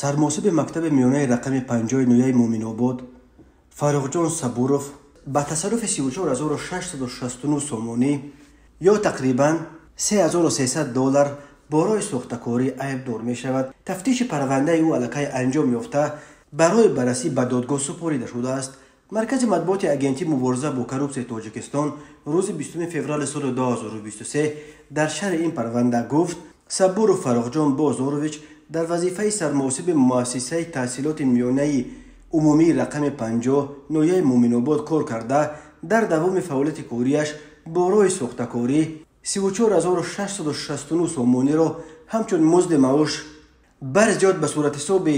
سرموسب مکتب میانه رقم 50 نویه مومن‌آباد فاروق صبوروف با تصرف 34669 سومونی یا تقریباً $3300 برای سوختکاری عیبدار می شود. تفتیش پرونده او علیه انجام یافته برای بررسی به دادگاه سپرده شده است. مرکز مطبوعات اگنتی مبارزه با کروپسیون تاجیکستان روز 20 فوریه سال 2023 در شرح این پرونده گفت صبوروف فاروق بازارویچ در وظیفه سرموسب مؤسسه تحصیلات میانه عمومی رقم 50 نویه مومن‌آباد کار کرده در دوام فعالیت کاریش برای سوختکاری 34669 سومونی را همچون مزد معاش برزیاد به صورت حساب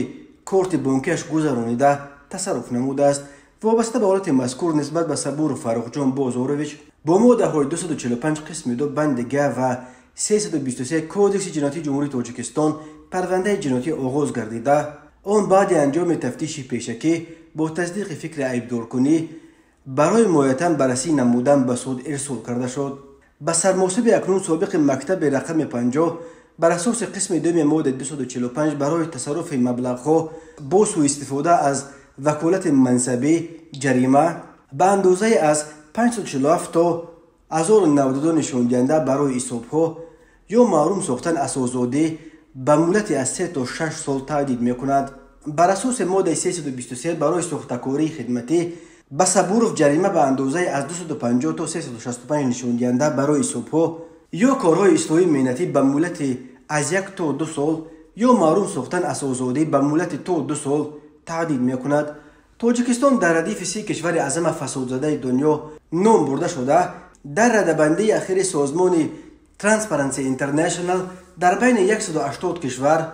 کارت بانکیش گذرانیده تصرف نموده است. وابسته به حالت مذکور نسبت به صبوروف فاروق بازارویچ با ماده های 245 قسم 2 بند گ و 323 کودکس جنایتی جمهوری تاجیکستان پرونده جنایتی آغاز گردیده. آن بعد انجام تفتیش پیشکی با تصدیق فکر عیبدار کنی برای مایتن بررسی نمودن به سود ارسال کرده شد. به سرموسب اکنون سابق مکتب رقم 50 بر اساس قسم 2 ماده 245 برای تصرف مبلغها با سوء استفاده از وکالت منصبی جریمه به اندازه از 547 تا 1092 نشان دهنده برای حسابها یا محروم ساختن اساس‌زاده به مدت از 3 تا 6 سال تهدید می کند. بر اساس ماده 323 برای سوختکاری خدمتی به صبوروف جریمه به اندازه از 250 تا 365 نشان دهنده برای حسابها یا کارهای اصلاحی مهنتی به مدت از 1 تا 2 سال یا محروم ساختن اساس‌زاده به مدت تا 2 سال تهدید می کند. تاجیکستان در ردیف 3 کشور اعظم فسادزده دنیا نام برده شده. در رده‌بندی اخیر سازمان ترانسپرنسی اینترنشنال در بین 180 کشور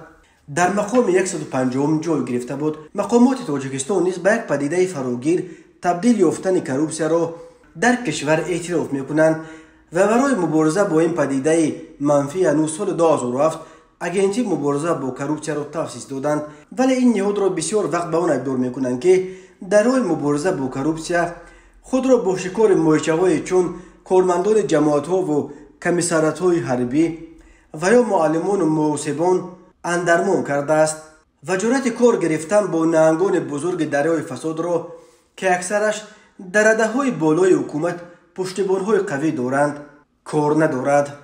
در مقام 150 جای گرفته بود. مقامات تاجیکستان نیز به یک پدیده فراگیر تبدیل یافتن کروپسیا را در کشور اعتراف می‌کنند و برای مبارزه با این پدیده منفی هنوز سال 2007 اگنتی مبارزه با کروپسیا را تأسیس دادند، ولی این نهاد را بسیار وقت به آن ادعا می‌کنند که در راه مبارزه با کروپسیا خود را با شکار ماهیچه‌های چون کارمندان جماعت‌ها و کمیساریات‌های حربی و یا معلمان و محاسبان اندرمان کرده است و جرأت کار گرفتن با نهنگان بزرگ دریای فساد را که اکثرش در رده‌های بالای حکومت پشتیبان‌های قوی دارند کار ندارد.